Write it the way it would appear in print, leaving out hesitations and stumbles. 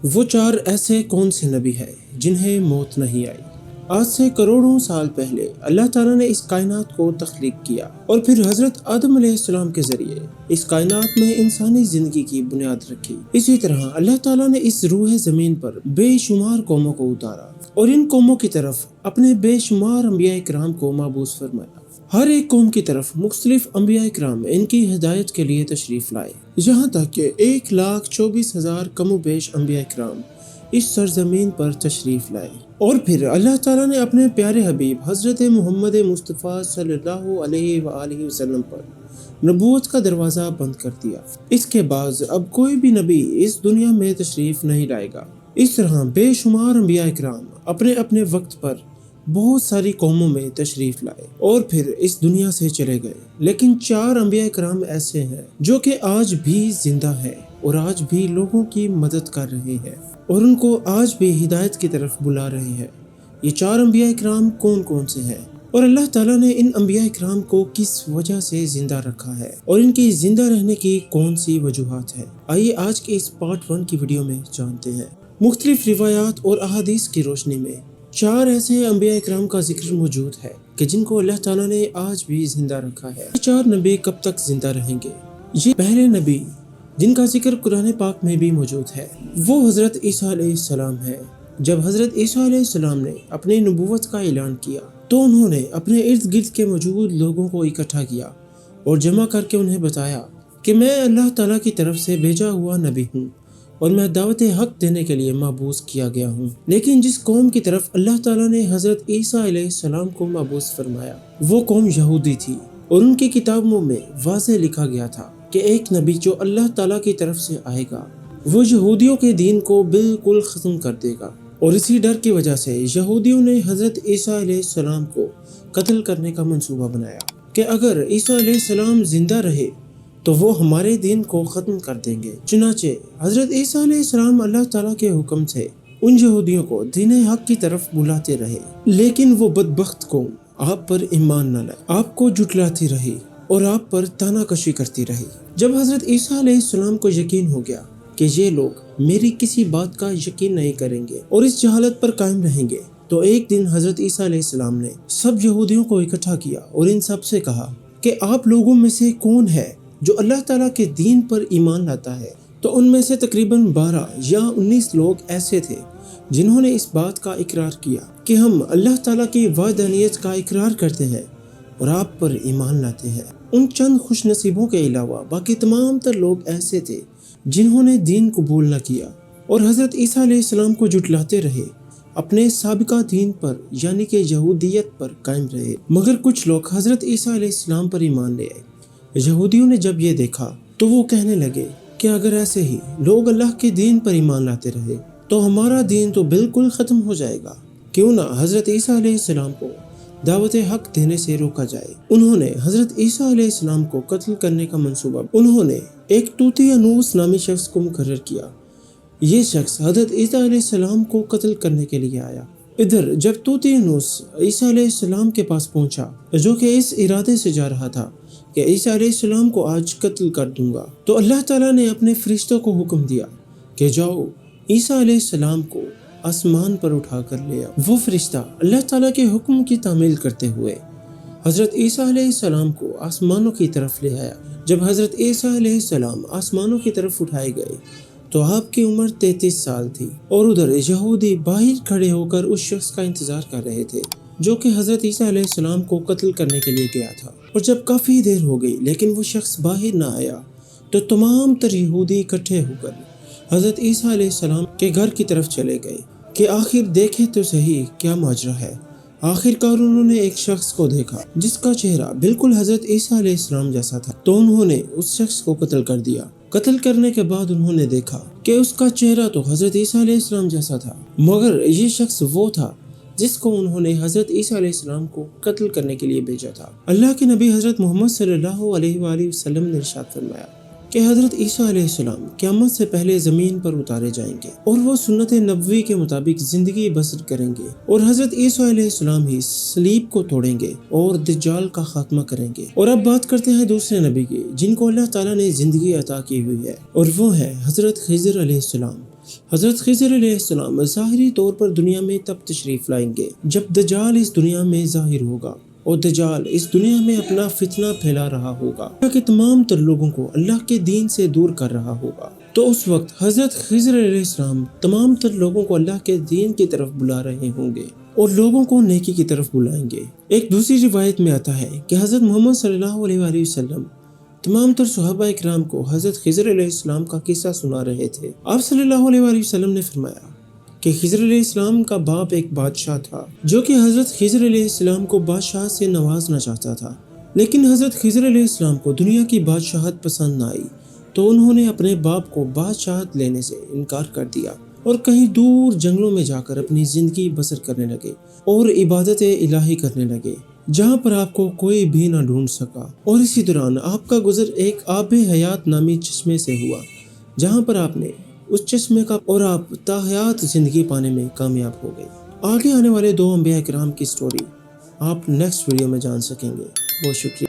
وہ چار ایسے کون سے نبی ہیں جنہیں موت نہیں آئی؟ آج سے کروڑوں سال پہلے اللہ تعالیٰ نے اس کائنات کو تخلیق کیا اور پھر حضرت آدم علیہ السلام کے ذریعے اس کائنات میں انسانی زندگی کی بنیاد رکھی۔ اسی طرح اللہ تعالیٰ نے اس روح زمین پر بے شمار قوموں کو اتارا اور ان قوموں کی طرف اپنے بے شمار انبیاء کرام کو مبعوث فرمایا۔ ہر ایک قوم کی طرف مختلف انبیاء کرام ان کی ہدایت کے لیے تشریف لائے، یہاں تک کہ 1,24,000 کم و بیش انبیاء کرام اس سرزمین پر تشریف لائے، اور پھر اللہ تعالیٰ نے اپنے پیارے حبیب حضرت محمد مصطفیٰ صلی اللہ علیہ وآلہ وسلم پر نبوت کا دروازہ بند کر دیا۔ اس کے بعد اب کوئی بھی نبی اس دنیا میں تشریف نہیں لائے گا۔ اس طرح بے شمار انبیاء کرام اپنے اپنے وقت پر بہت ساری قوموں میں تشریف لائے اور پھر اس دنیا سے چلے گئے، لیکن 4 انبیاء کرام ایسے ہیں جو کہ آج بھی زندہ ہیں اور آج بھی لوگوں کی مدد کر رہے ہیں اور ان کو آج بھی ہدایت کی طرف بلا رہے ہیں۔ یہ 4 انبیاء کرام کون کون سے ہیں اور اللہ تعالیٰ نے ان انبیاء کرام کو کس وجہ سے زندہ رکھا ہے اور ان کی زندہ رہنے کی کون سی وجوہات ہیں؟ آئیے آج کے اس پارٹ 1 کی ویڈیو میں جانتے ہیں۔ مختلف روایات اور احادیث کی روشنی میں 4 ایسے انبیاء کرام کا ذکر موجود ہے کہ جن کو اللہ تعالیٰ نے آج بھی زندہ رکھا ہے۔ یہ 4 نبی کب تک زندہ رہیں گے؟ یہ پہلے نبی جن کا ذکر قرآن پاک میں بھی موجود ہے وہ حضرت عیسیٰ علیہ السلام ہے۔ جب حضرت عیسیٰ علیہ السلام نے اپنی نبوت کا اعلان کیا تو انہوں نے اپنے ارد گرد کے موجود لوگوں کو اکٹھا کیا اور جمع کر کے انہیں بتایا کہ میں اللہ تعالیٰ کی طرف سے بھیجا ہوا نبی ہوں اور میں دعوت حق دینے کے لیے مبعوث کیا گیا ہوں۔ لیکن جس قوم کی طرف اللہ تعالیٰ نے حضرت عیسیٰ علیہ السلام کو مبعوث فرمایا وہ قوم یہودی تھی، اور ان کی کتابوں میں واضح لکھا گیا تھا کہ ایک نبی جو اللہ تعالیٰ کی طرف سے آئے گا وہ یہودیوں کے دین کو بالکل ختم کر دے گا، اور اسی ڈر کی وجہ سے یہودیوں نے حضرت عیسیٰ علیہ السلام کو قتل کرنے کا منصوبہ بنایا کہ اگر عیسیٰ علیہ السلام زندہ رہے تو وہ ہمارے دین کو ختم کر دیں گے۔ چنانچہ حضرت عیسیٰ علیہ السلام اللہ تعالیٰ کے حکم سے ان یہودیوں کو دین حق کی طرف بلاتے رہے، لیکن وہ بدبخت قوم آپ پر ایمان نہ لائے، آپ کو جھٹلاتی رہی اور آپ پر طعنہ کشی کرتی رہی۔ جب حضرت عیسیٰ علیہ السلام کو یقین ہو گیا کہ یہ لوگ میری کسی بات کا یقین نہیں کریں گے اور اس جہالت پر قائم رہیں گے، تو ایک دن حضرت عیسیٰ علیہ السلام نے سب یہودیوں کو اکٹھا کیا اور ان سب سے کہا کہ آپ لوگوں میں سے کون ہے جو اللہ تعالیٰ کے دین پر ایمان لاتا ہے؟ تو ان میں سے تقریباً 12 یا 19 لوگ ایسے تھے جنہوں نے اس بات کا اقرار کیا کہ ہم اللہ تعالیٰ کی وحدانیت کا اقرار کرتے ہیں اور آپ پر ایمان لاتے ہیں۔ ان چند خوش نصیبوں کے علاوہ باقی تمام تر لوگ ایسے تھے جنہوں نے دین قبول نہ کیا اور حضرت عیسیٰ علیہ السلام کو جھٹلاتے رہے، اپنے سابقہ دین پر یعنی کہ یہودیت پر قائم رہے۔ مگر کچھ لوگ حضرت عیسیٰ علیہ السلام پر ایمان لے آئے۔ یہودیوں نے جب یہ دیکھا تو وہ کہنے لگے کہ اگر ایسے ہی لوگ اللہ کے دین پر ایمان لاتے رہے تو ہمارا دین تو بالکل ختم ہو جائے گا، کیوں نہ حضرت عیسیٰ علیہ السلام کو دعوت حق دینے سے روکا جائے۔ انہوں نے حضرت عیسیٰ علیہ السلام کو قتل کرنے کا منصوبہ انہوں نے ایک طوطیانوس نامی شخص کو مقرر کیا۔ یہ شخص حضرت عیسیٰ علیہ السلام کو قتل کرنے کے لیے آیا۔ ادھر جب طوطیانوس عیسیٰ علیہ السلام کے پاس پہنچا جو کہ اس ارادے سے جا رہا تھا کہ عیسیٰ علیہ السلام کو آج قتل کر دوں گا، تو اللہ تعالیٰ نے اپنے فرشتوں کو حکم دیا کہ جاؤ عیسیٰ علیہ السلام کو آسمان پر اٹھا کر لے آؤ۔ وہ فرشتہ اللہ تعالیٰ کے حکم کی تعمیل کرتے ہوئے حضرت عیسیٰ علیہ السلام کو آسمانوں کی طرف لے آیا۔ جب حضرت عیسیٰ علیہ السلام آسمانوں کی طرف اٹھائے گئے تو آپ کی عمر 33 سال تھی، اور ادھر یہودی باہر کھڑے ہو کر اس شخص کا انتظار کر رہے تھے جو کہ حضرت عیسیٰ علیہ السلام کو قتل کرنے کے لیے گیا تھا۔ اور جب کافی دیر ہو گئی لیکن وہ شخص باہر نہ آیا تو تمام تر یہودی اکٹھے ہو کر حضرت عیسیٰ علیہ السلام کے گھر کی طرف چلے گئے کہ آخر دیکھے تو صحیح کیا ماجرا ہے۔ آخر کار انہوں نے ایک شخص کو دیکھا جس کا چہرہ بالکل حضرت عیسیٰ علیہ السلام جیسا تھا، تو انہوں نے اس شخص کو قتل کر دیا۔ قتل کرنے کے بعد انہوں نے دیکھا کہ اس کا چہرہ تو حضرت عیسیٰ علیہ السلام جیسا تھا، مگر یہ شخص وہ تھا جس کو انہوں نے حضرت عیسیٰ علیہ السلام کو قتل کرنے کے لیے بھیجا تھا۔ اللہ کے نبی حضرت محمد صلی اللہ علیہ وآلہ وسلم نے ارشاد فرمایا کہ حضرت عیسیٰ علیہ السلام قیامت سے پہلے زمین پر اتارے جائیں گے اور وہ سنت نبوی کے مطابق زندگی بسر کریں گے، اور حضرت عیسیٰ علیہ السلام ہی صلیب کو توڑیں گے اور دجال کا خاتمہ کریں گے۔ اور اب بات کرتے ہیں دوسرے نبی کی جن کو اللہ تعالیٰ نے زندگی عطا کی ہوئی ہے، اور وہ ہے حضرت خضر علیہ السلام۔ حضرت خضر علیہ السلام ظاہری طور پر دنیا میں تب تشریف لائیں گے جب دجال اس دنیا میں ظاہر ہوگا، اور دجال اس دنیا میں اپنا فتنہ پھیلا رہا ہوگا تاکہ تمام تر لوگوں کو اللہ کے دین سے دور کر رہا ہوگا۔ تو اس وقت حضرت خضر علیہ السلام تمام تر لوگوں کو اللہ کے دین کی طرف بلا رہے ہوں گے اور لوگوں کو نیکی کی طرف بلائیں گے۔ ایک دوسری روایت میں آتا ہے کہ حضرت محمد صلی اللہ علیہ وآلہ وسلم تمام تر صحابہ اکرام کو حضرت خضر علیہ السلام کا قصہ سنا رہے تھے۔ آپ صلی اللہ علیہ وآلہ وسلم نے فرمایا کہ خضر علیہ السلام کا باپ ایک بادشاہ تھا جو کہ حضرت خضر علیہ السلام کو بادشاہ سے نوازنا چاہتا تھا، لیکن حضرت خضر علیہ السلام کو دنیا کی بادشاہت پسند نہ آئی، تو انہوں نے اپنے باپ کو بادشاہت لینے سے انکار کر دیا اور کہیں دور جنگلوں میں جا کر اپنی زندگی بسر کرنے لگے اور عبادت الہی کرنے لگے، جہاں پر آپ کو کوئی بھی نہ ڈھونڈ سکا۔ اور اسی دوران آپ کا گزر ایک آب حیات نامی چشمے سے ہوا، جہاں پر آپ نے اس چشمے کا اور آپ تاحیات زندگی پانے میں کامیاب ہو گئے۔ آگے آنے والے 2 انبیاء کرام کی سٹوری آپ نیکسٹ ویڈیو میں جان سکیں گے۔ بہت شکریہ۔